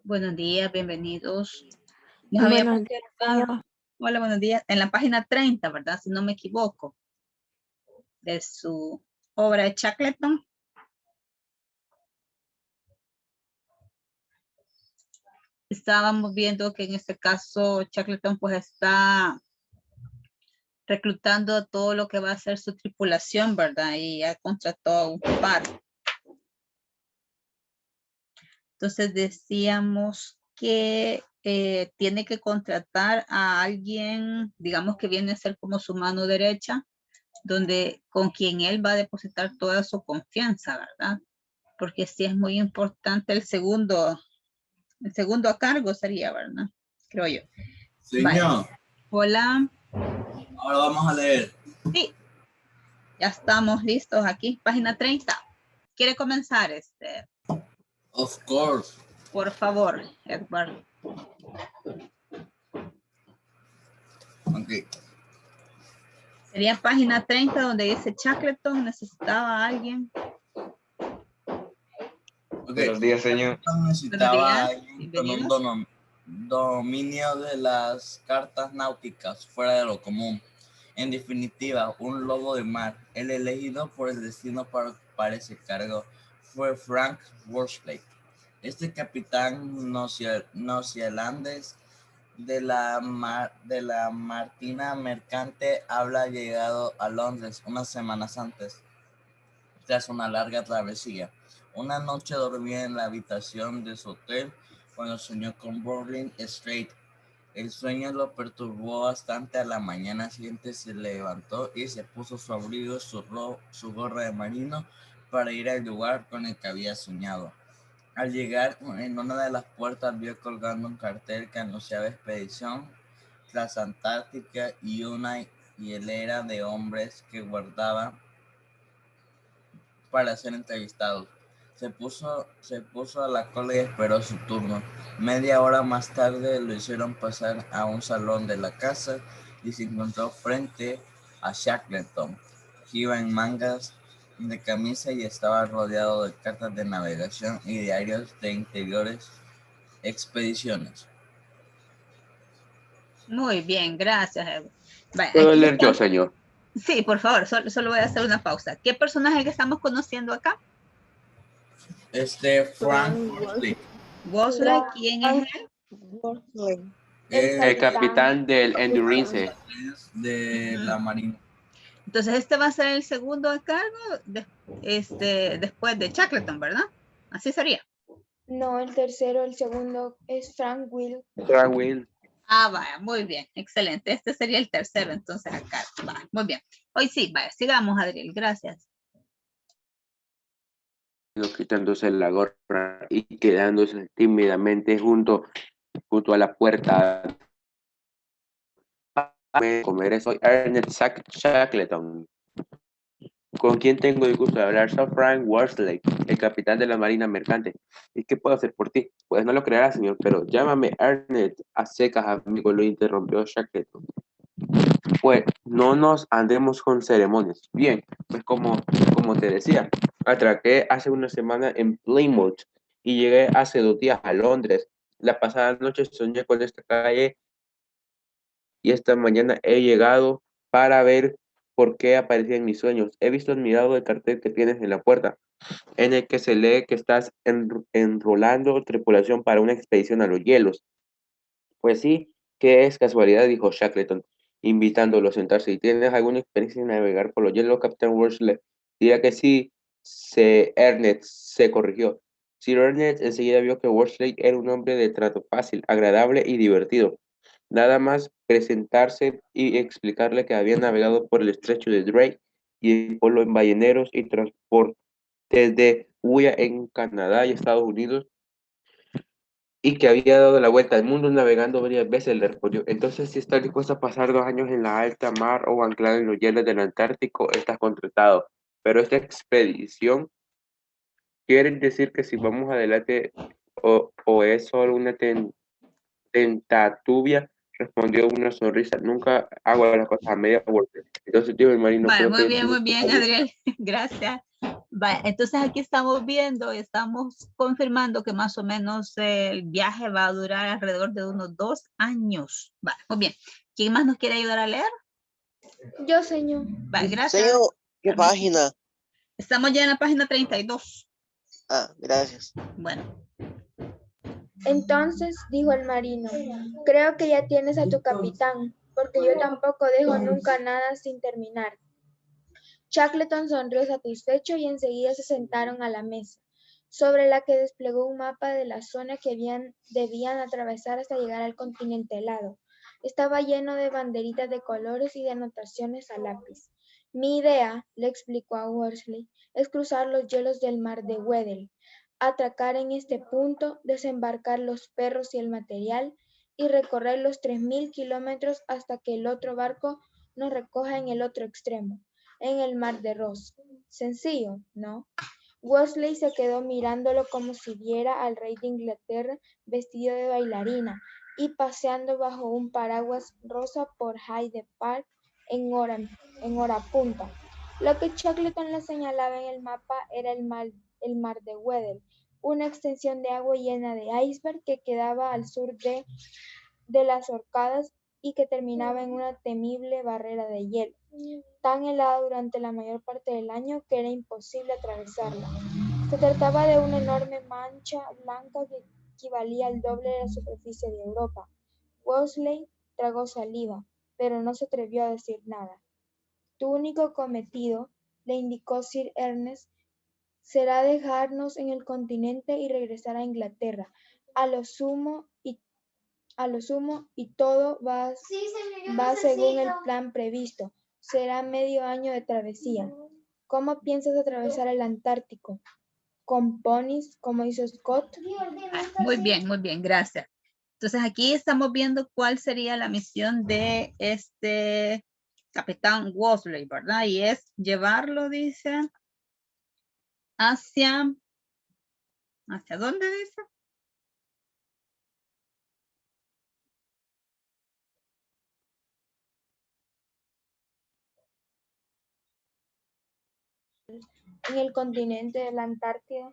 Buenos días, bienvenidos. Nos habíamos Buenos días, quedado, señor. hola, buenos días, en la página 30, ¿verdad? Si no me equivoco, de su obra de Shackleton. Estábamos viendo que en este caso Shackleton pues está reclutando todo lo que va a ser su tripulación, ¿verdad? Y ya contrató a un par. Entonces decíamos que tiene que contratar a alguien, digamos que viene a ser como su mano derecha, con quien él va a depositar toda su confianza, ¿verdad? Porque sí es muy importante el segundo a cargo sería, ¿verdad? Creo yo. Vale. Señor, Hola. ahora vamos a leer. Sí, ya estamos listos aquí, página 30. ¿Quiere comenzar Of course. Por favor, Edward. Ok. Sería página 30 donde dice Shackleton necesitaba a alguien. Ok. Buenos días, señor. Necesitaba a alguien con un Bienvenidos. dominio de las cartas náuticas fuera de lo común. En definitiva, un lobo de mar. El elegido por el destino para ese cargo fue Frank Worsley. Este capitán neozelandés de la Marina Mercante había llegado a Londres unas semanas antes, tras una larga travesía. Una noche dormía en la habitación de su hotel cuando soñó con Bowling Street. El sueño lo perturbó bastante. A la mañana siguiente se levantó y se puso su abrigo, su gorra de marino para ir al lugar con el que había soñado. Al llegar en una de las puertas vio colgando un cartel que anunciaba expedición transantártica y una hilera de hombres que guardaban para ser entrevistados. Se puso a la cola y esperó su turno. Media hora más tarde lo hicieron pasar a un salón de la casa y se encontró frente a Shackleton, que iba en mangas de camisa y estaba rodeado de cartas de navegación y diarios de interiores expediciones. Muy bien, gracias, Edward. Vale, ¿Puedo aquí leer yo, está. señor? Sí, por favor, solo voy a hacer una pausa. ¿Qué personaje que estamos conociendo acá? Frank Worsley. Worsley, ¿quién es él? El capitán del Endurance. De la Marina. Entonces este va a ser el segundo a cargo después de Shackleton, ¿verdad? Así sería. No, el tercero, el segundo es Frank Will. Frank Will. Ah, vaya, muy bien, excelente. Este sería el tercero, entonces acá. Va, muy bien. Hoy sí, vaya, sigamos, Adriel, gracias. Quitándose la gorra y quedándose tímidamente junto a la puerta. Comer, soy Ernest Shackleton. ¿Con quién tengo el gusto de hablar? Soy Frank Worsley, el capitán de la Marina Mercante. ¿Y qué puedo hacer por ti? Pues no lo creerás, señor, pero llámame Ernest a secas, amigo, lo interrumpió Shackleton. Pues no nos andemos con ceremonias. Bien, pues como te decía, atraqué hace una semana en Plymouth y llegué hace 2 días a Londres. La pasada noche soñé con esta calle y esta mañana he llegado para ver por qué aparecía en mis sueños. He visto admirado el cartel que tienes en la puerta, en el que se lee que estás enrolando tripulación para una expedición a los hielos. Pues sí, qué es casualidad, dijo Shackleton, invitándolo a sentarse. ¿Y tienes alguna experiencia en navegar por los hielos, Capitán Worsley? Diría que sí, Ernest se corrigió. Sir Ernest enseguida vio que Worsley era un hombre de trato fácil, agradable y divertido. Nada más presentarse y explicarle que había navegado por el estrecho de Drake y el polo en balleneros y transportes de huya en Canadá y Estados Unidos, y que había dado la vuelta al mundo navegando varias veces, le respondió. Entonces, si estás dispuesto a pasar 2 años en la alta mar o anclado en los hielos del Antártico, estás contratado. Pero esta expedición quiere decir que si vamos adelante o es solo una tentativa, respondió una sonrisa. Nunca hago las cosas a media vuelta. Entonces, tío, el marino, Vale, creo que... muy bien, Adriel. Gracias. Va, entonces aquí estamos viendo, estamos confirmando que más o menos el viaje va a durar alrededor de unos 2 años. Va, muy bien. ¿Quién más nos quiere ayudar a leer? Yo, señor. Va, gracias. Señor, ¿qué Permiso. página? Estamos ya en la página 32. Ah, gracias. Bueno, Entonces dijo el marino, creo que ya tienes a tu capitán, porque yo tampoco dejo nunca nada sin terminar. Shackleton sonrió satisfecho y enseguida se sentaron a la mesa, sobre la que desplegó un mapa de la zona que debían atravesar hasta llegar al continente helado. Estaba lleno de banderitas de colores y de anotaciones a lápiz. Mi idea, le explicó a Worsley, es cruzar los hielos del mar de Weddell, atracar en este punto, desembarcar los perros y el material y recorrer los 3000 kilómetros hasta que el otro barco nos recoja en el otro extremo, en el mar de Ross. Sencillo, ¿no? Worsley se quedó mirándolo como si viera al rey de Inglaterra vestido de bailarina y paseando bajo un paraguas rosa por Hyde Park en hora punta. Lo que Shackleton le señalaba en el mapa era el mar de Weddell, una extensión de agua llena de iceberg que quedaba al sur de las Orcadas y que terminaba en una temible barrera de hielo, tan helada durante la mayor parte del año que era imposible atravesarla. Se trataba de una enorme mancha blanca que equivalía al doble de la superficie de Europa. Worsley tragó saliva, pero no se atrevió a decir nada. Tu único cometido, le indicó Sir Ernest, será dejarnos en el continente y regresar a Inglaterra. A lo sumo y todo va según el plan previsto. Será medio año de travesía. ¿Cómo piensas atravesar el Antártico? ¿Con ponis, como hizo Scott? muy bien, gracias. Entonces aquí estamos viendo cuál sería la misión de este capitán Worsley, ¿verdad? Y es llevarlo, dice, ¿hacia dónde dice? En el continente de la Antártida.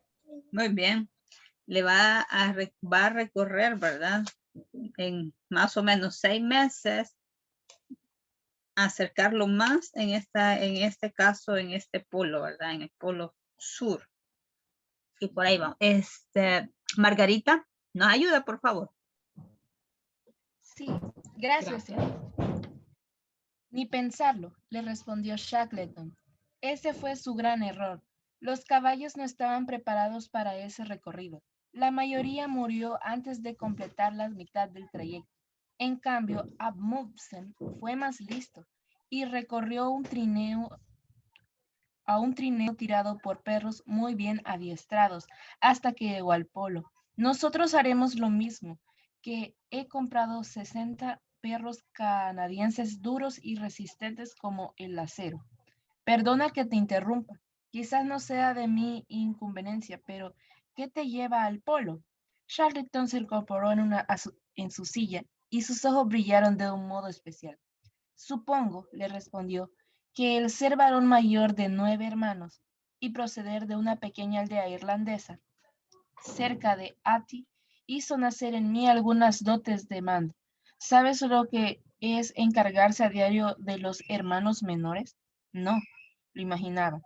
Muy bien. Le va a recorrer, ¿verdad? En más o menos 6 meses, acercarlo más en este caso, en este polo, ¿verdad? En el polo sur. Y por ahí va. Margarita, ¿nos ayuda, por favor? Sí, gracias. Ni pensarlo, le respondió Shackleton. Ese fue su gran error. Los caballos no estaban preparados para ese recorrido. La mayoría murió antes de completar la mitad del trayecto. En cambio, Amundsen fue más listo y recorrió un trineo tirado por perros muy bien adiestrados hasta que llegó al polo. Nosotros haremos lo mismo, que he comprado 60 perros canadienses duros y resistentes como el acero. Perdona que te interrumpa, quizás no sea de mi incumbencia, pero ¿qué te lleva al polo? Shackleton se incorporó en su silla y sus ojos brillaron de un modo especial. Supongo, le respondió, que el ser varón mayor de 9 hermanos y proceder de una pequeña aldea irlandesa cerca de Ati hizo nacer en mí algunas dotes de mando. ¿Sabes lo que es encargarse a diario de los hermanos menores? No, lo imaginaba.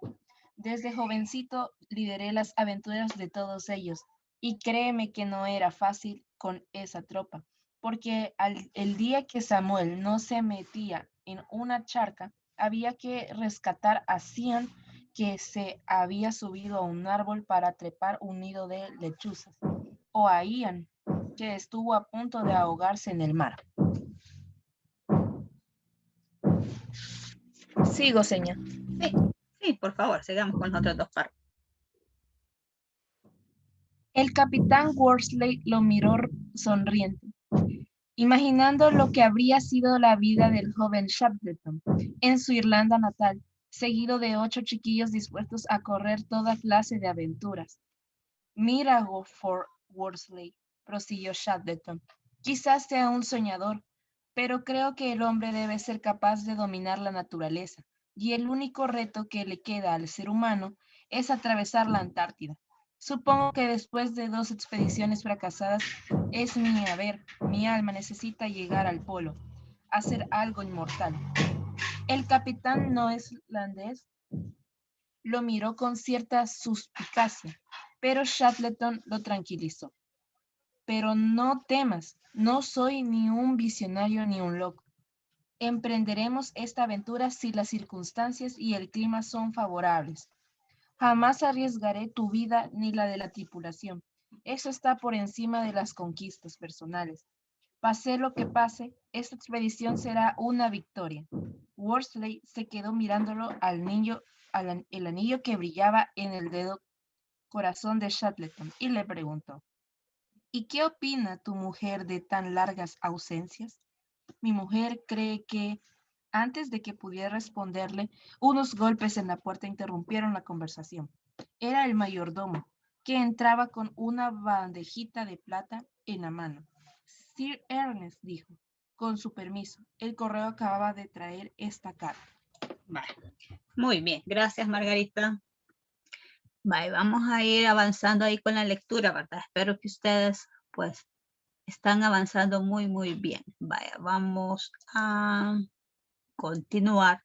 Desde jovencito lideré las aventuras de todos ellos y créeme que no era fácil con esa tropa, porque el día que Samuel no se metía en una charca, había que rescatar a Cian, que se había subido a un árbol para trepar un nido de lechuzas, o a Ian, que estuvo a punto de ahogarse en el mar. Sigo, señor. Sí, por favor, sigamos con los otros dos párrafos. El capitán Worsley lo miró sonriente, imaginando lo que habría sido la vida del joven Shackleton en su Irlanda natal, seguido de 8 chiquillos dispuestos a correr toda clase de aventuras. Mira, Worsley, prosiguió Shackleton, quizás sea un soñador, pero creo que el hombre debe ser capaz de dominar la naturaleza, y el único reto que le queda al ser humano es atravesar la Antártida. Supongo que después de 2 expediciones fracasadas, es mi alma necesita llegar al polo, hacer algo inmortal. El capitán neozelandés lo miró con cierta suspicacia, pero Shackleton lo tranquilizó. Pero no temas, no soy ni un visionario ni un loco. Emprenderemos esta aventura si las circunstancias y el clima son favorables. Jamás arriesgaré tu vida ni la de la tripulación. Eso está por encima de las conquistas personales. Pase lo que pase, esta expedición será una victoria. Worsley se quedó mirándolo el anillo que brillaba en el dedo corazón de Shackleton y le preguntó: ¿y qué opina tu mujer de tan largas ausencias? Mi mujer cree que, antes de que pudiera responderle, unos golpes en la puerta interrumpieron la conversación. Era el mayordomo, que entraba con una bandejita de plata en la mano. Sir Ernest dijo: con su permiso, el correo acababa de traer esta carta. Vale. Muy bien, gracias Margarita. Vale, vamos a ir avanzando ahí con la lectura, ¿verdad? Espero que ustedes pues están avanzando muy bien. Vaya, vamos a continuar.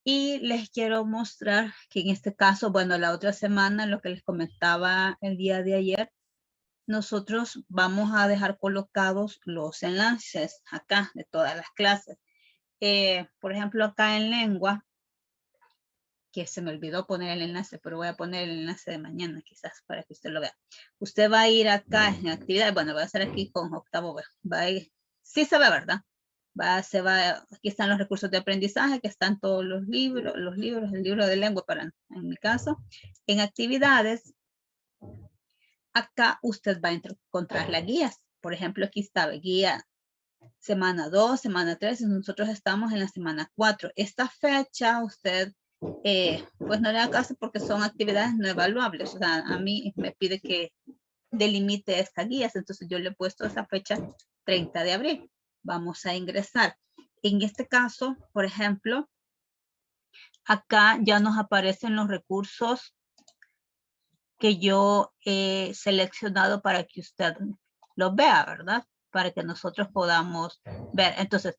Y les quiero mostrar que en este caso, bueno, la otra semana, lo que les comentaba el día de ayer, nosotros vamos a dejar colocados los enlaces acá de todas las clases. Por ejemplo, acá en lengua, que se me olvidó poner el enlace, pero voy a poner el enlace de mañana quizás para que usted lo vea. Usted va a ir acá en actividades, bueno, va a estar aquí con octavo, va a ir, sí se ve, ¿verdad? Aquí están los recursos de aprendizaje, que están todos los libros, el libro de lengua en mi caso. En actividades, acá usted va a encontrar las guías. Por ejemplo, aquí está guía semana 2, semana 3, y nosotros estamos en la semana 4. Esta fecha usted pues no le da caso porque son actividades no evaluables. O sea, a mí me pide que delimite estas guías, entonces yo le he puesto esa fecha 30 de abril. Vamos a ingresar. En este caso, por ejemplo, acá ya nos aparecen los recursos que yo he seleccionado para que usted los vea, ¿verdad? Para que nosotros podamos ver. Entonces,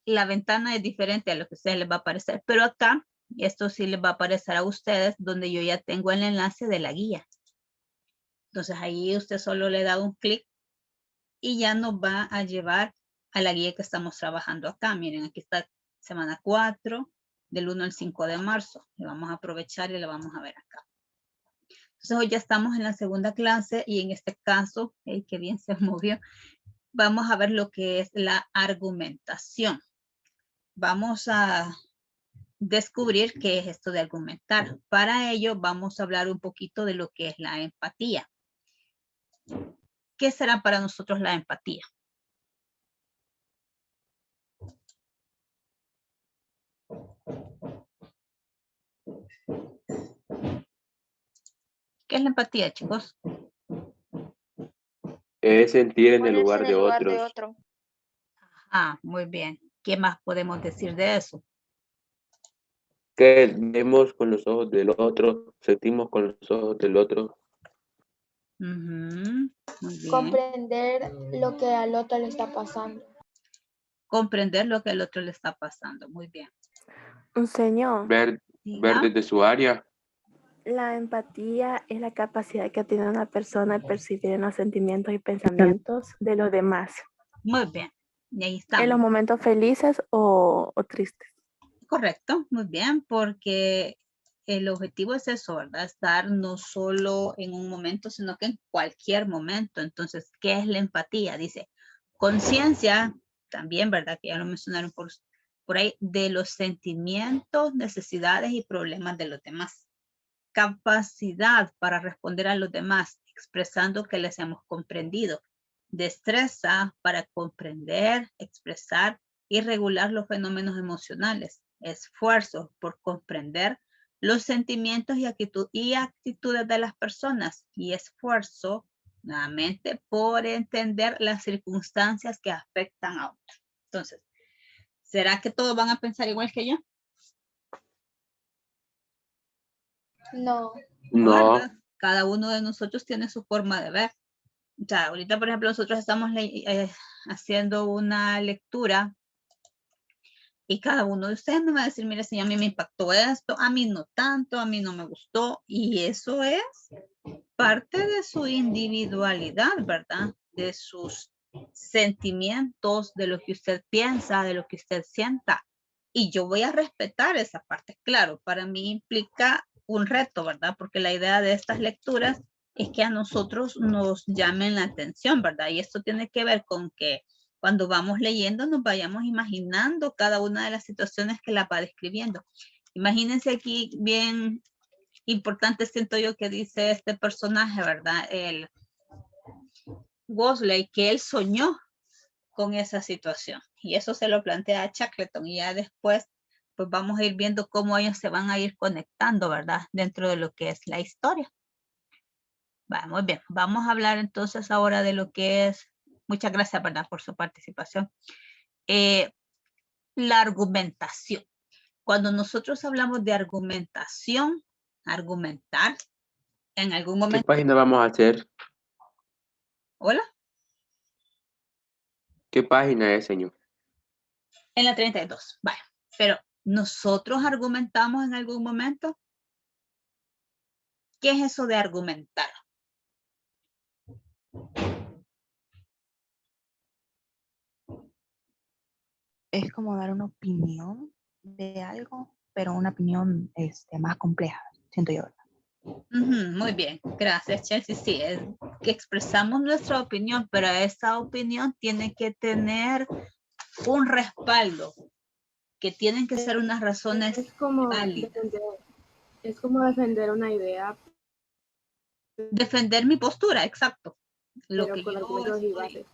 la ventana es diferente a lo que a ustedes les va a aparecer, pero acá, esto sí les va a aparecer a ustedes, donde yo ya tengo el enlace de la guía. Entonces, ahí usted solo le da un clic y ya nos va a llevar a la guía que estamos trabajando acá. Miren, aquí está semana 4, del 1 al 5 de marzo. Le vamos a aprovechar y la vamos a ver acá. Entonces, hoy ya estamos en la segunda clase y en este caso, que bien se movió, vamos a ver lo que es la argumentación. Vamos a descubrir qué es esto de argumentar. Para ello, vamos a hablar un poquito de lo que es la empatía. ¿Qué será para nosotros la empatía? ¿Qué es la empatía, chicos? Es sentir en el Ponerse lugar en de el lugar de otros. otro. Ah, muy bien. ¿Qué más podemos decir de eso? Que vemos con los ojos del otro, sentimos con los ojos del otro. Muy bien. Comprender lo que al otro le está pasando. Comprender lo que al otro le está pasando. Muy bien. Un señor, Ver Diga. desde su área. la empatía es la capacidad que tiene una persona de percibir los sentimientos y pensamientos de los demás, Muy bien. Y ahí en estamos. los momentos felices o tristes. Correcto, muy bien, porque el objetivo es eso, ¿verdad? Estar no solo en un momento, sino que en cualquier momento. Entonces, ¿qué es la empatía? Dice, conciencia, también, ¿verdad? Que ya lo mencionaron por ahí, de los sentimientos, necesidades y problemas de los demás. Capacidad para responder a los demás, expresando que les hemos comprendido. Destreza para comprender, expresar y regular los fenómenos emocionales. Esfuerzo por comprender los sentimientos y actitudes de las personas. Y esfuerzo, nuevamente, por entender las circunstancias que afectan a otros. Entonces, ¿será que todos van a pensar igual que yo? No. No, ¿verdad? Cada uno de nosotros tiene su forma de ver. O sea, ahorita, por ejemplo, nosotros estamos haciendo una lectura y cada uno de ustedes me va a decir, mire, si a mí me impactó esto, a mí no tanto, a mí no me gustó. Y eso es parte de su individualidad, ¿verdad? De sus sentimientos, de lo que usted piensa, de lo que usted sienta. Y yo voy a respetar esa parte. Claro, para mí implica un reto, ¿verdad? Porque la idea de estas lecturas es que a nosotros nos llamen la atención, ¿verdad? Y esto tiene que ver con que cuando vamos leyendo nos vayamos imaginando cada una de las situaciones que la va describiendo. Imagínense aquí bien importante, siento yo, que dice este personaje, ¿verdad? El Wesley, que él soñó con esa situación. Y eso se lo plantea a Shackleton. Y ya después, pues vamos a ir viendo cómo ellos se van a ir conectando, ¿verdad? Dentro de lo que es la historia. Muy bien. Vamos a hablar entonces ahora de lo que es, muchas gracias, ¿verdad? Por su participación. La argumentación. Cuando nosotros hablamos de argumentación, argumentar, en algún ¿qué momento... página vamos a hacer? ¿Hola? ¿Qué página es, señor? En la 32, vaya. Pero nosotros argumentamos en algún momento. ¿Qué es eso de argumentar? Es como dar una opinión de algo, pero una opinión más compleja, siento yo. Muy bien, gracias, Chelsea. Sí, es que expresamos nuestra opinión, pero esa opinión tiene que tener un respaldo, que tienen que ser unas razones válidas. Es como defender una idea, Defender mi postura, exacto. Lo pero que con yo argumentos y estoy bases.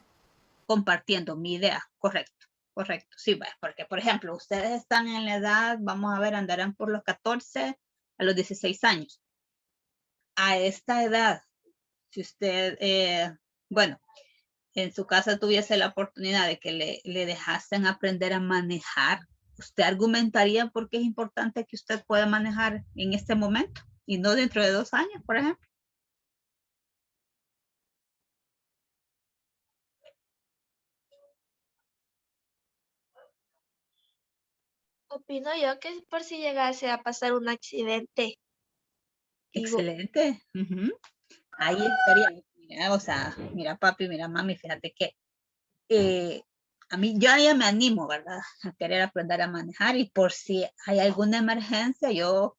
compartiendo, mi idea, correcto, correcto. Sí, porque por ejemplo, ustedes están en la edad, vamos a ver, andarán por los 14 a los 16 años. A esta edad, si usted, bueno, en su casa tuviese la oportunidad de que le dejasen aprender a manejar, ¿usted argumentaría por qué es importante que usted pueda manejar en este momento y no dentro de 2 años, por ejemplo? Opino yo que por si llegase a pasar un accidente. Excelente. Ahí estaría. Mira, o sea, mira papi, mira mami, fíjate que a mí yo ya me animo, ¿verdad? A querer aprender a manejar y por si hay alguna emergencia, yo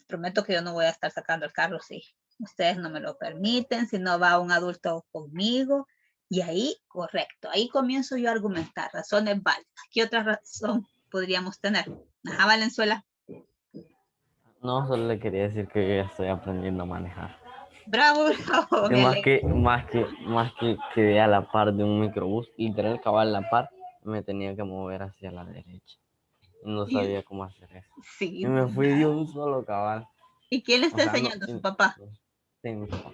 prometo que yo no voy a estar sacando el carro si ustedes no me lo permiten, si no va un adulto conmigo. Y ahí, correcto, ahí comienzo yo a argumentar razones válidas. ¿Qué otra razón podríamos tener? Ajá, Valenzuela. No, solo le quería decir que yo ya estoy aprendiendo a manejar. Bravo, bravo. Y más que quedé a la par de un microbús, literal cabal a la par, me tenía que mover hacia la derecha. No sabía cómo hacer eso. Sí. Y me fui de un solo cabal. ¿Y quién le está O sea, enseñando? ¿Su papá? Sí, mi papá.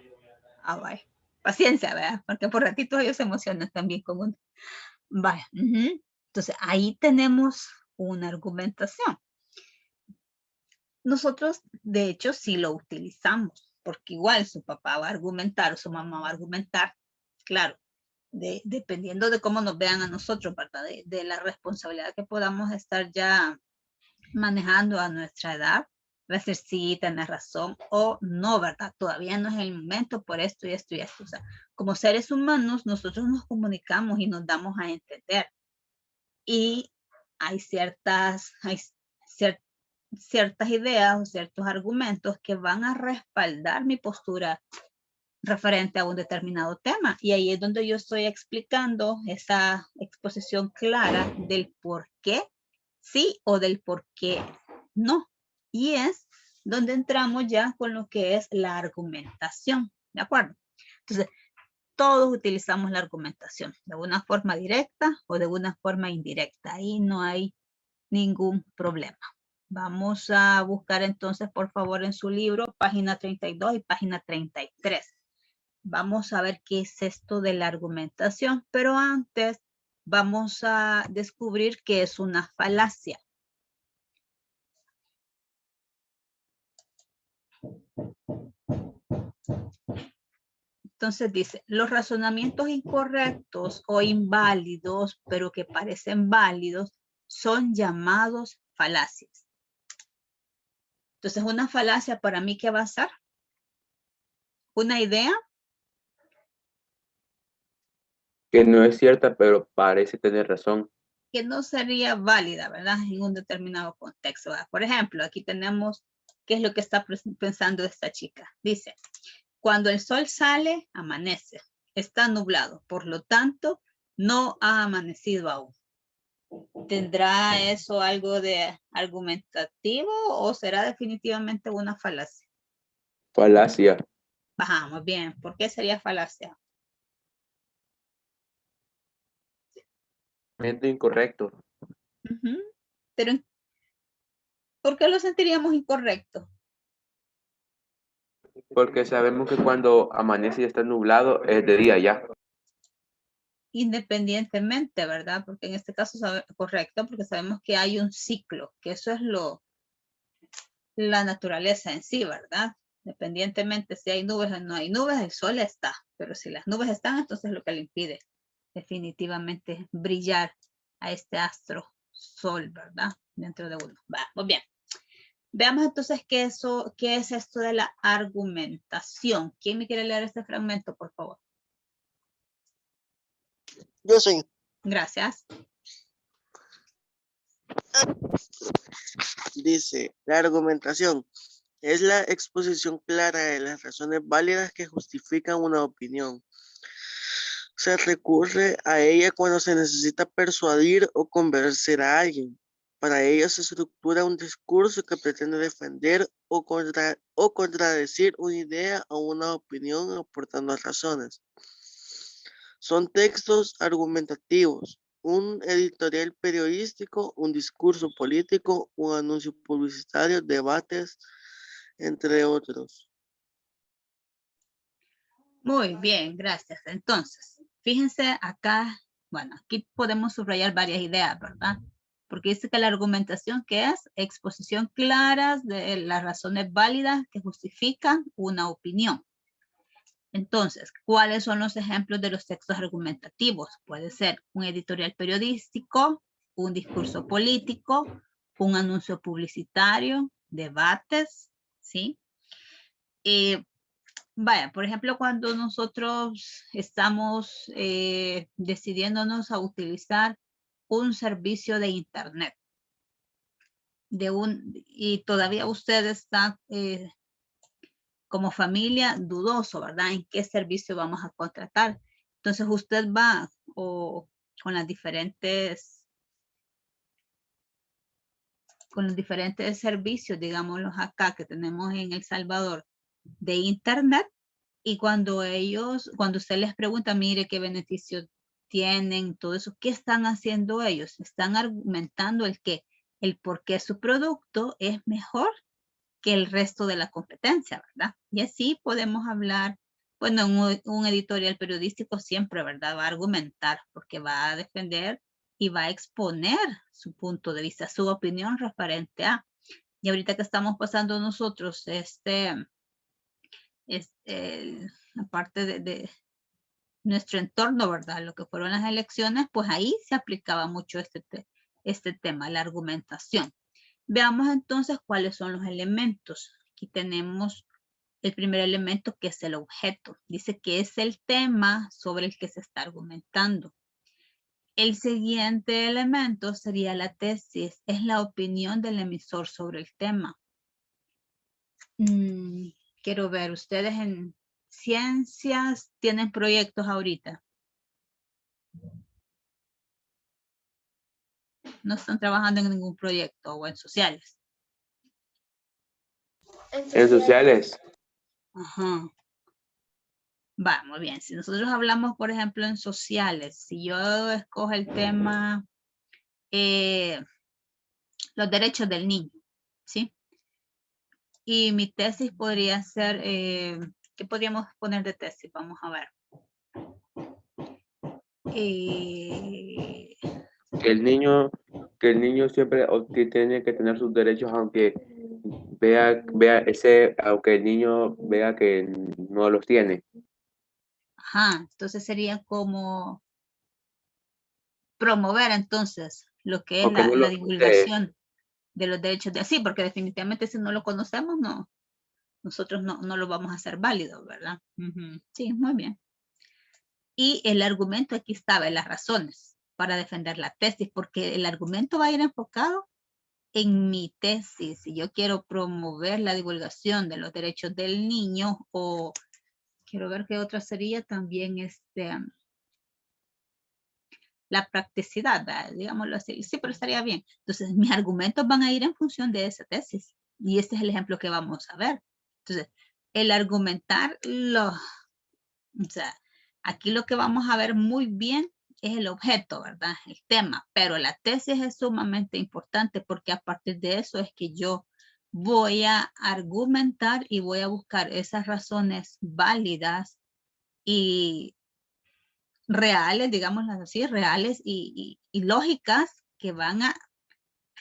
Ah, vaya. Paciencia, ¿verdad? Porque por ratitos ellos se emocionan también con uno. Vaya. Entonces, ahí tenemos una argumentación. Nosotros, de hecho, sí lo utilizamos, porque igual su papá va a argumentar o su mamá va a argumentar, claro, dependiendo de cómo nos vean a nosotros, ¿verdad? De la responsabilidad que podamos estar ya manejando a nuestra edad, va a decir sí, tenés razón o no, ¿verdad? Todavía no es el momento por esto y esto y esto. O sea, como seres humanos, nosotros nos comunicamos y nos damos a entender. Y hay ciertas ideas o ciertos argumentos que van a respaldar mi postura referente a un determinado tema. Y ahí es donde yo estoy explicando esa exposición clara del por qué sí o del por qué no. Y es donde entramos ya con lo que es la argumentación, ¿de acuerdo? Entonces, todos utilizamos la argumentación de una forma directa o de una forma indirecta. Ahí no hay ningún problema. Vamos a buscar entonces, por favor, en su libro, página 32 y página 33. Vamos a ver qué es esto de la argumentación, pero antes vamos a descubrir qué es una falacia. Entonces dice, los razonamientos incorrectos o inválidos, pero que parecen válidos, son llamados falacias. Entonces, una falacia para mí, ¿qué va a ser? Una idea Que no es cierta, pero parece tener razón. que no sería válida, ¿verdad? En un determinado contexto, ¿verdad? Por ejemplo, aquí tenemos qué es lo que está pensando esta chica. Dice, cuando el sol sale, amanece. Está nublado, por lo tanto, no ha amanecido aún. ¿Tendrá eso algo de argumentativo o será definitivamente una falacia? Falacia. Bajamos bien. ¿Por qué sería falacia? Incorrecto. Pero, ¿por qué lo sentiríamos incorrecto? Porque sabemos que cuando amanece y está nublado es de día ya. Independientemente, ¿verdad? Porque en este caso es correcto, porque sabemos que hay un ciclo, que eso es la naturaleza en sí, ¿verdad? Independientemente si hay nubes o no hay nubes, el sol está. Pero si las nubes están, entonces lo que le impide definitivamente brillar a este astro sol, ¿verdad? Dentro de uno. Muy bien. Veamos entonces qué es esto de la argumentación. ¿Quién me quiere leer este fragmento, por favor? Yo soy. Gracias. Dice, la argumentación es la exposición clara de las razones válidas que justifican una opinión. Se recurre a ella cuando se necesita persuadir o convencer a alguien. Para ello se estructura un discurso que pretende defender o contradecir una idea o una opinión aportando razones. Son textos argumentativos, un editorial periodístico, un discurso político, un anuncio publicitario, debates, entre otros. Muy bien, gracias. Entonces, fíjense acá, bueno, aquí podemos subrayar varias ideas, ¿verdad? Porque dice que la argumentación que es exposición clara de las razones válidas que justifican una opinión. Entonces, ¿cuáles son los ejemplos de los textos argumentativos? Puede ser un editorial periodístico, un discurso político, un anuncio publicitario, debates, ¿sí? Vaya, por ejemplo, cuando nosotros estamos decidiéndonos a utilizar un servicio de internet, y todavía usted está como familia dudoso, ¿verdad? ¿En qué servicio vamos a contratar? Entonces usted va con los diferentes servicios, digámoslos acá, que tenemos en El Salvador de internet, y cuando usted les pregunta, mire qué beneficios tienen, todo eso, ¿qué están haciendo ellos? Están argumentando el por qué su producto es mejor que el resto de la competencia, ¿verdad? Y así podemos hablar, bueno, un editorial periodístico siempre, ¿verdad? Va a argumentar porque va a defender y va a exponer su punto de vista, su opinión referente a. Y ahorita que estamos pasando nosotros aparte de nuestro entorno, ¿verdad? Lo que fueron las elecciones, pues ahí se aplicaba mucho este tema, la argumentación. Veamos entonces cuáles son los elementos. Aquí tenemos el primer elemento, que es el objeto. Dice que es el tema sobre el que se está argumentando. El siguiente elemento sería la tesis. Es la opinión del emisor sobre el tema. Quiero ver, ustedes en ciencias tienen proyectos ahorita. No están trabajando en ningún proyecto o en sociales. En sociales. Ajá. Va, muy bien. Si nosotros hablamos, por ejemplo, en sociales, si yo escojo el tema los derechos del niño, ¿sí? Y mi tesis podría ser, ¿qué podríamos poner de tesis? Vamos a ver. Que el niño siempre tiene que tener sus derechos, aunque vea ese, aunque el niño vea que no los tiene. Ajá, entonces sería como promover entonces lo que es Aunque no la los posee. divulgación de los derechos de así, porque definitivamente si no lo conocemos, no, nosotros no lo vamos a hacer válido, ¿verdad? Ujú. Sí, muy bien. Y el argumento aquí estaba, en las razones para defender la tesis, porque el argumento va a ir enfocado en mi tesis. Si yo quiero promover la divulgación de los derechos del niño, o quiero ver qué otra sería también la practicidad, ¿verdad? Digámoslo así. Sí, pero estaría bien. Entonces, mis argumentos van a ir en función de esa tesis. Y este es el ejemplo que vamos a ver. Entonces, el argumentar, o sea, aquí lo que vamos a ver muy bien es el objeto, ¿verdad? El tema. Pero la tesis es sumamente importante porque a partir de eso es que yo voy a argumentar y voy a buscar esas razones válidas y reales, digámoslas así, reales y lógicas que van a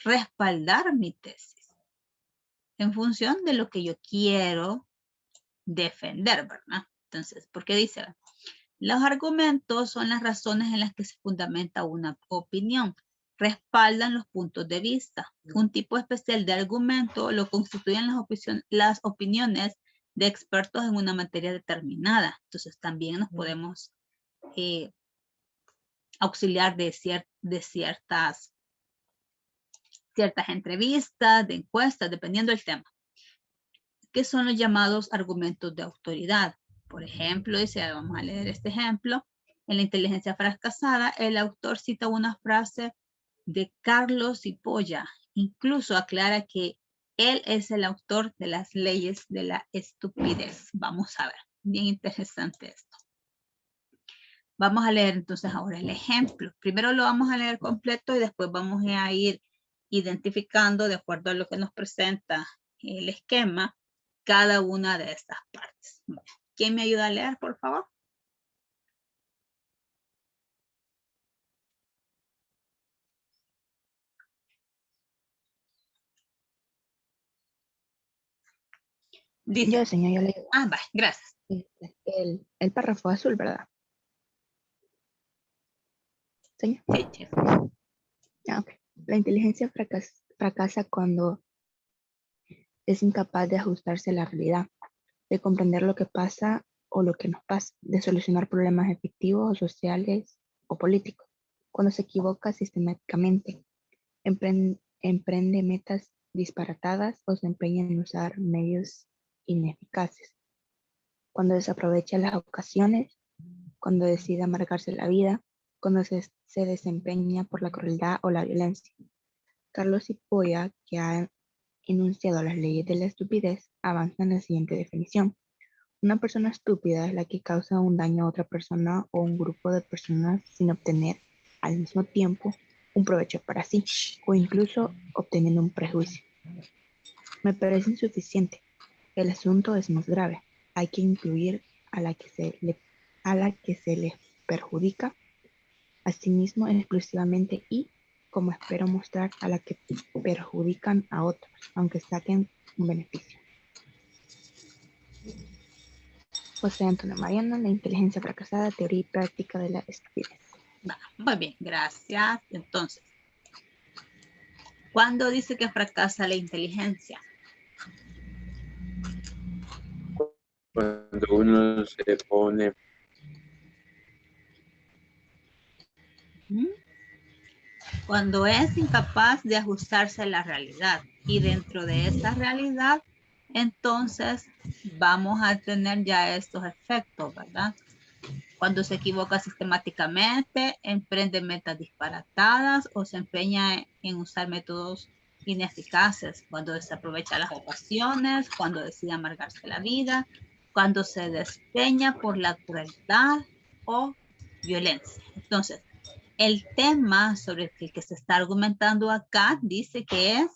respaldar mi tesis en función de lo que yo quiero defender, ¿verdad? Entonces, ¿por qué dice? Los argumentos son las razones en las que se fundamenta una opinión, respaldan los puntos de vista. Un tipo especial de argumento lo constituyen las opiniones de expertos en una materia determinada. Entonces, también nos podemos auxiliar de ciertas entrevistas, de encuestas, dependiendo del tema. ¿Qué son los llamados argumentos de autoridad? Por ejemplo, dice, vamos a leer este ejemplo. En La inteligencia fracasada, el autor cita una frase de Carlos Cipolla. Incluso aclara que él es el autor de las leyes de la estupidez. Vamos a ver, bien interesante esto. Vamos a leer entonces ahora el ejemplo. Primero lo vamos a leer completo y después vamos a ir identificando, de acuerdo a lo que nos presenta el esquema, cada una de estas partes. ¿Quién me ayuda a leer, por favor? Dice. Yo, señor, yo le digo. Ah, va, gracias. El párrafo azul, ¿verdad? Señor. Sí, chef. Ah, ok. La inteligencia fracasa cuando es incapaz de ajustarse a la realidad, de comprender lo que pasa o lo que nos pasa, de solucionar problemas efectivos o sociales o políticos. Cuando se equivoca sistemáticamente, emprende metas disparatadas o se empeña en usar medios ineficaces. Cuando desaprovecha las ocasiones, cuando decide amargarse la vida, cuando se desempeña por la crueldad o la violencia. Carlos Cipolla, que ha enunciado las leyes de la estupidez, avanza en la siguiente definición. Una persona estúpida es la que causa un daño a otra persona o un grupo de personas sin obtener al mismo tiempo un provecho para sí o incluso obteniendo un prejuicio. Me parece insuficiente. El asunto es más grave. Hay que incluir a la que se le perjudica a sí mismo exclusivamente y, como espero mostrar, a la que perjudican a otros, aunque saquen un beneficio. José Antonio Mariano, La inteligencia fracasada, teoría y práctica de la estupidez. Muy bien, gracias. Entonces, ¿cuándo dice que fracasa la inteligencia? Cuando uno se pone... Cuando es incapaz de ajustarse a la realidad. Y dentro de esa realidad, entonces vamos a tener ya estos efectos, ¿verdad? Cuando se equivoca sistemáticamente, emprende metas disparatadas o se empeña en usar métodos ineficaces, cuando desaprovecha las ocasiones, cuando decide amargarse la vida, cuando se despeña por la crueldad o violencia. Entonces, el tema sobre el que se está argumentando acá dice que es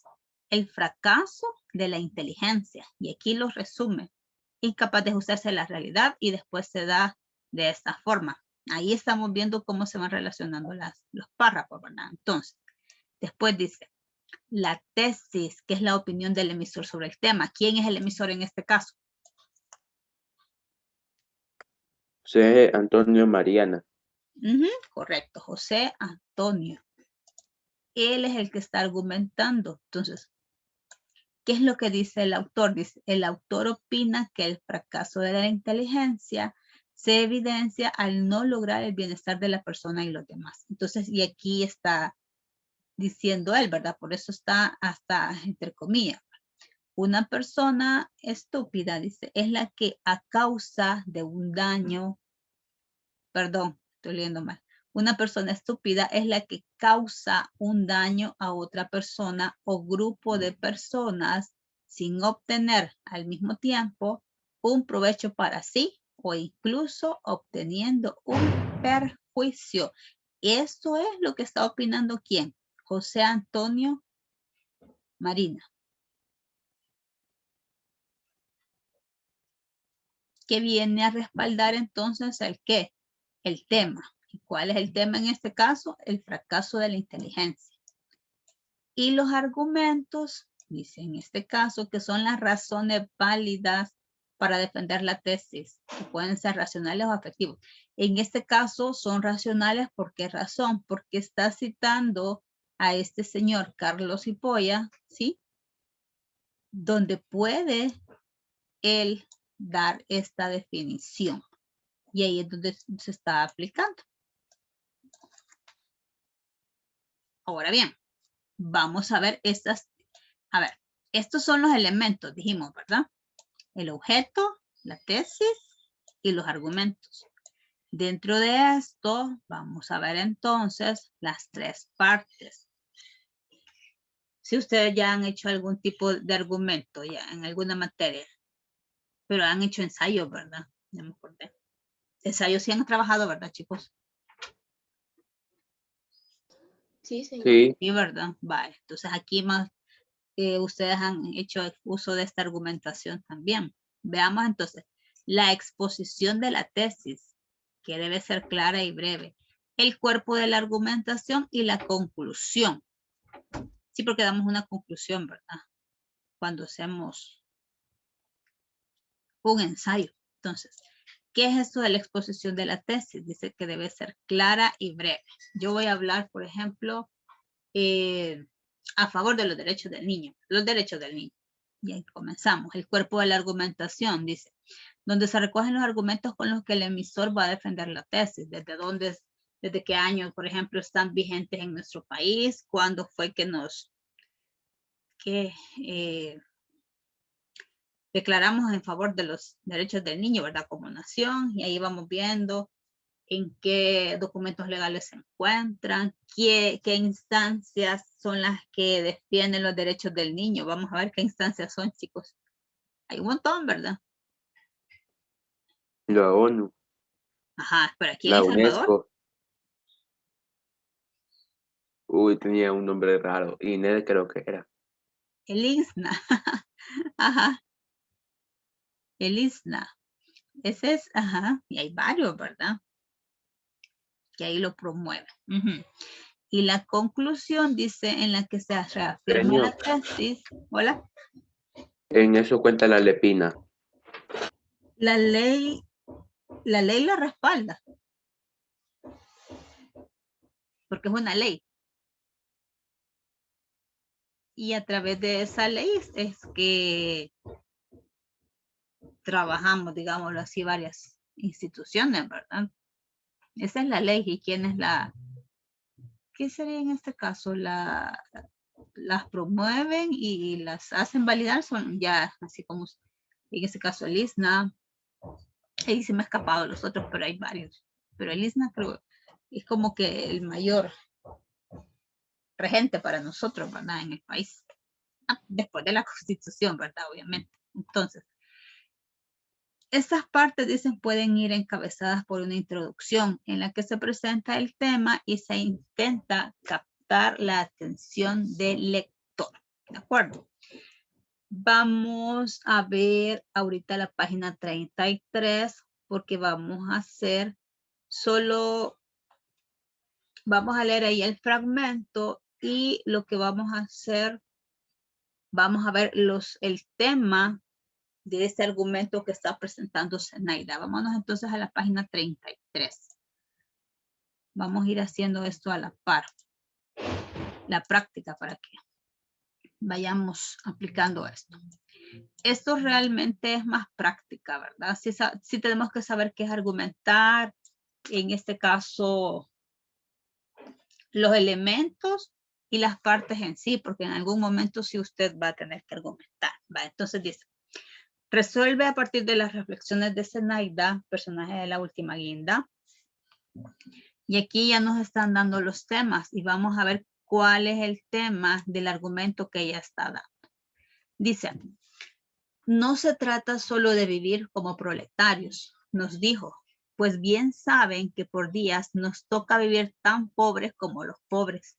el fracaso de la inteligencia. Y aquí lo resume. Incapaz de ajustarse a la realidad y después se da de esta forma. Ahí estamos viendo cómo se van relacionando los párrafos, ¿verdad? Entonces, después dice, La tesis, que es la opinión del emisor sobre el tema. ¿Quién es el emisor en este caso? José Antonio Mariana. Correcto, José Antonio. Él es el que está argumentando. Entonces, ¿qué es lo que dice el autor? Dice, el autor opina que el fracaso de la inteligencia se evidencia al no lograr el bienestar de la persona y los demás. Entonces, y aquí está diciendo él, ¿verdad? Por eso está hasta entre comillas. Una persona estúpida, dice, es la que a causa de un daño, perdón, estoy leyendo mal. Una persona estúpida es la que causa un daño a otra persona o grupo de personas sin obtener al mismo tiempo un provecho para sí o incluso obteniendo un perjuicio. Eso es lo que está opinando ¿quién? José Antonio Marina. Que viene a respaldar entonces el qué, el tema. ¿Y cuál es el tema en este caso? El fracaso de la inteligencia. Y los argumentos, dice en este caso, que son las razones válidas para defender la tesis, que pueden ser racionales o afectivos. En este caso son racionales, ¿por qué razón? Porque está citando a este señor Carlos Hipolla, ¿sí? Donde puede él dar esta definición. Y ahí es donde se está aplicando. Ahora bien, vamos a ver estas. A ver, estos son los elementos, dijimos, ¿verdad? El objeto, la tesis y los argumentos. Dentro de esto, vamos a ver entonces las tres partes. Si ustedes ya han hecho algún tipo de argumento ya en alguna materia, pero han hecho ensayos, ¿verdad? Ya me acordé. Ensayos sí han trabajado, ¿verdad, chicos? Sí, señor. Sí. Sí, ¿verdad? Vale. Entonces aquí más ustedes han hecho uso de esta argumentación también. Veamos entonces la exposición de la tesis, que debe ser clara y breve. El cuerpo de la argumentación y la conclusión. Sí, porque damos una conclusión, ¿verdad? Cuando hacemos un ensayo. Entonces, ¿qué es esto de la exposición de la tesis? Dice que debe ser clara y breve. Yo voy a hablar, por ejemplo, a favor de los derechos del niño. Los derechos del niño. Y ahí comenzamos. El cuerpo de la argumentación, dice, donde se recogen los argumentos con los que el emisor va a defender la tesis. Desde dónde, desde qué años, por ejemplo, están vigentes en nuestro país, cuándo fue que nos declaramos en favor de los derechos del niño, ¿verdad? Como nación, y ahí vamos viendo en qué documentos legales se encuentran, qué instancias son las que defienden los derechos del niño. Vamos a ver qué instancias son, chicos. Hay un montón, ¿verdad? La ONU. Ajá, pero aquí en La El Salvador. UNESCO. Uy, tenía un nombre raro. Inés creo que era. El ISNA. Ajá. El ISNA. Ese es, ajá, y hay varios, ¿verdad? Que ahí lo promueven. Y la conclusión dice en la que se reafirma la tesis. Hola. En eso cuenta la Lepina. La ley la respalda. Porque es una ley. Y a través de esa ley es que trabajamos, digámoslo así, varias instituciones, ¿verdad? Esa es la ley. ¿Y quién es la? ¿Qué sería en este caso? Las promueven y las hacen validar, son ya así como en este caso el ISNA. Ahí se me ha escapado los otros, pero hay varios. Pero el ISNA creo es como que el mayor regente para nosotros, ¿verdad? En el país. Después de la Constitución, ¿verdad? Obviamente. Entonces, estas partes, dicen, pueden ir encabezadas por una introducción en la que se presenta el tema y se intenta captar la atención del lector. ¿De acuerdo? Vamos a ver ahorita la página 33 porque vamos a hacer solo, vamos a leer ahí el fragmento y lo que vamos a hacer, vamos a ver el tema de este argumento que está presentando Zenaida. Vámonos entonces a la página 33. Vamos a ir haciendo esto a la par. La práctica para que vayamos aplicando esto. Esto realmente es más práctica, ¿verdad? Sí tenemos que saber qué es argumentar. En este caso, los elementos y las partes en sí, porque en algún momento sí usted va a tener que argumentar. ¿Va? Entonces dice, resuelve a partir de las reflexiones de Zenaida, personaje de La Última Guinda. Y aquí ya nos están dando los temas y vamos a ver cuál es el tema del argumento que ella está dando. Dice, no se trata solo de vivir como proletarios, nos dijo, pues bien saben que por días nos toca vivir tan pobres como los pobres.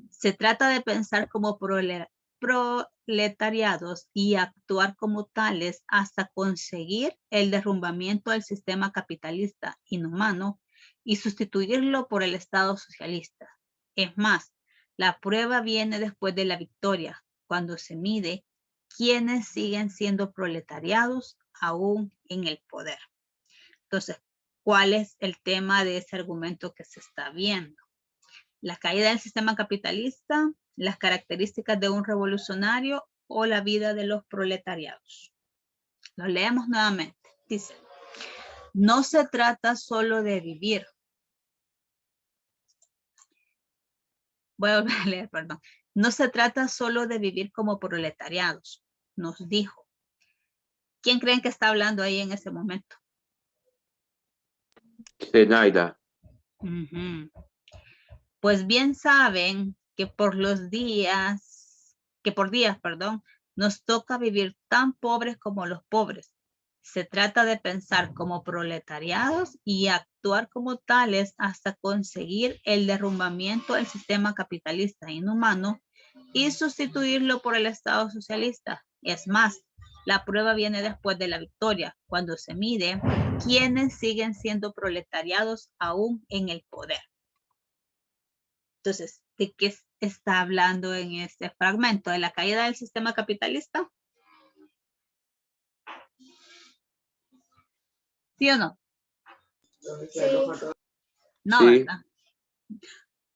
Se trata de pensar como proletariados y actuar como tales hasta conseguir el derrumbamiento del sistema capitalista inhumano y sustituirlo por el Estado socialista. Es más, la prueba viene después de la victoria, cuando se mide quiénes siguen siendo proletariados aún en el poder. Entonces, ¿cuál es el tema de ese argumento que se está viendo? La caída del sistema capitalista, las características de un revolucionario o la vida de los proletariados. Lo leemos nuevamente. Dice, no se trata solo de vivir. Voy a volver a leer, perdón. No se trata solo de vivir como proletariados, nos dijo. ¿Quién creen que está hablando ahí en ese momento? Zenaida. Pues bien saben que por días, nos toca vivir tan pobres como los pobres. Se trata de pensar como proletariados y actuar como tales hasta conseguir el derrumbamiento del sistema capitalista inhumano y sustituirlo por el Estado socialista. Es más, la prueba viene después de la victoria, cuando se mide quiénes siguen siendo proletariados aún en el poder. Entonces, ¿de qué está hablando en este fragmento? ¿De la caída del sistema capitalista? ¿Sí o no? Sí. No, Sí. ¿verdad?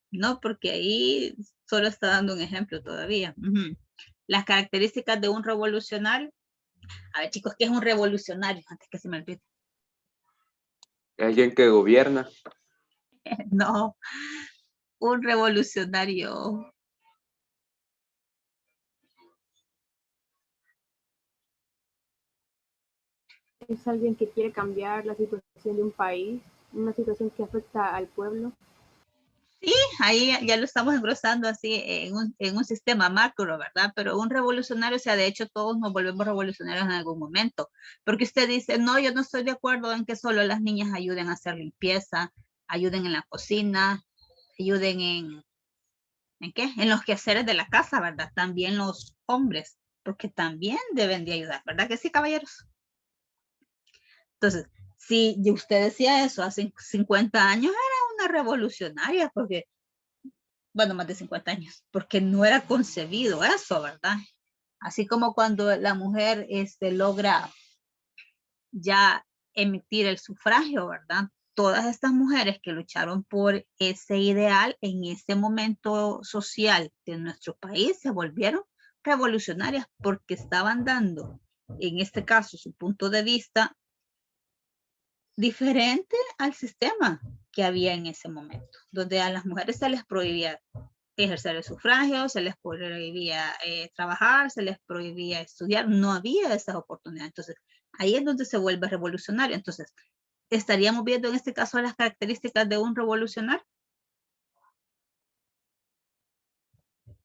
No, porque ahí solo está dando un ejemplo todavía. Las características de un revolucionario. A ver, chicos, ¿qué es un revolucionario? Antes que se me olvide. Alguien que gobierna. No, un revolucionario. Es alguien que quiere cambiar la situación de un país, una situación que afecta al pueblo. Sí, ahí ya lo estamos engrosando así en un sistema macro, ¿verdad? Pero un revolucionario, o sea, de hecho todos nos volvemos revolucionarios en algún momento. Porque usted dice, no, yo no estoy de acuerdo en que solo las niñas ayuden a hacer limpieza, ayuden en la cocina, ayuden ¿en qué? En los quehaceres de la casa, ¿verdad? También los hombres, porque también deben de ayudar, ¿verdad que sí, caballeros? Entonces, si usted decía eso hace 50 años, era una revolucionaria, porque, bueno, más de 50 años, porque no era concebido eso, ¿verdad? Así como cuando la mujer logra ya emitir el sufragio, ¿verdad? Todas estas mujeres que lucharon por ese ideal en ese momento social de nuestro país se volvieron revolucionarias porque estaban dando, en este caso, su punto de vista diferente al sistema que había en ese momento, donde a las mujeres se les prohibía ejercer el sufragio, se les prohibía trabajar, se les prohibía estudiar, no había esas oportunidades. Entonces, ahí es donde se vuelve revolucionario. Entonces, ¿estaríamos viendo en este caso las características de un revolucionario?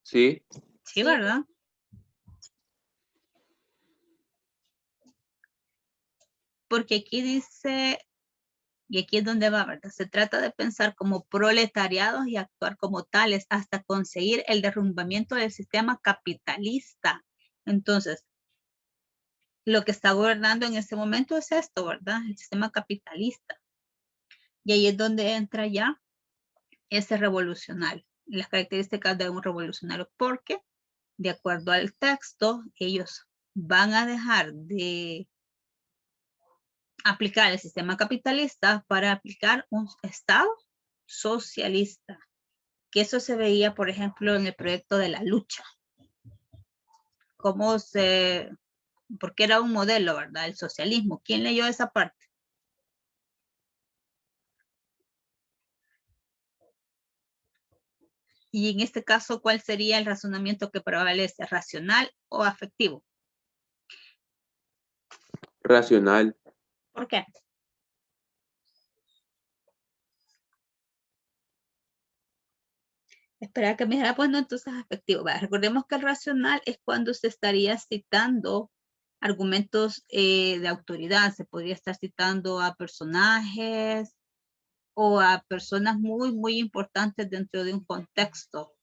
Sí. Sí, ¿verdad? Porque aquí dice, y aquí es donde va, ¿verdad? Se trata de pensar como proletariados y actuar como tales hasta conseguir el derrumbamiento del sistema capitalista. Entonces, lo que está gobernando en este momento es esto, ¿verdad? El sistema capitalista. Y ahí es donde entra ya ese revolucionario. las características de un revolucionario, porque de acuerdo al texto, ellos van a dejar de aplicar el sistema capitalista para aplicar un Estado socialista, que eso se veía, por ejemplo, en el proyecto de la lucha. Porque era un modelo, ¿verdad? El socialismo. ¿Quién leyó esa parte? Y en este caso, ¿cuál sería el razonamiento que prevalece? ¿Racional o afectivo? Racional. ¿Por qué? Espera que me dijera, pues no, entonces afectivo. Vale, recordemos que el racional es cuando se estaría citando argumentos de autoridad. Se podría estar citando a personajes o a personas muy, muy importantes dentro de un contexto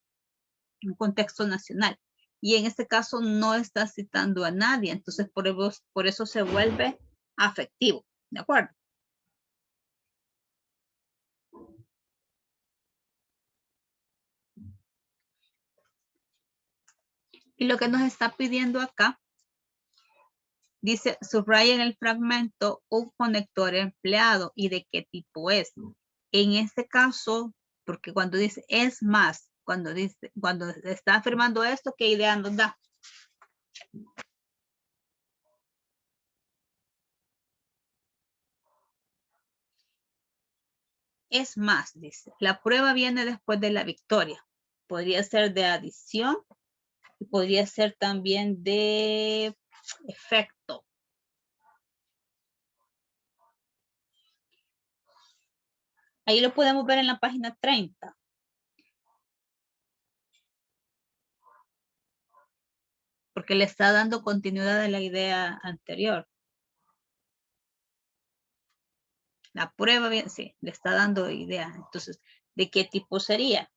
nacional. Y en este caso no está citando a nadie, entonces por eso se vuelve afectivo, ¿de acuerdo? Y lo que nos está pidiendo acá, dice, subraya en el fragmento un conector empleado y de qué tipo es. En este caso, porque cuando dice es más, cuando está afirmando esto, ¿qué idea nos da? Es más, dice, la prueba viene después de la victoria. Podría ser de adición y podría ser también de efecto. Ahí lo podemos ver en la página 30. Porque le está dando continuidad a la idea anterior. La prueba, bien, sí, le está dando idea. Entonces, ¿de qué tipo sería?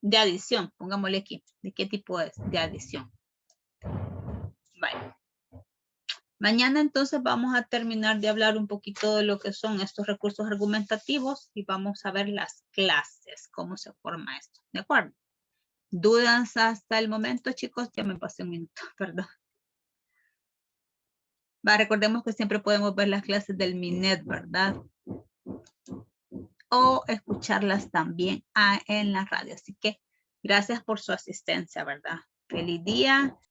De adición, pongámosle aquí. ¿De qué tipo es? De adición. Vale. Mañana entonces vamos a terminar de hablar un poquito de lo que son estos recursos argumentativos y vamos a ver las clases, cómo se forma esto. ¿De acuerdo? ¿Dudas hasta el momento, chicos? Ya me pasé un minuto, perdón. Recordemos que siempre podemos ver las clases del Minet, ¿verdad? O escucharlas también en la radio. Así que gracias por su asistencia, ¿verdad? Feliz día.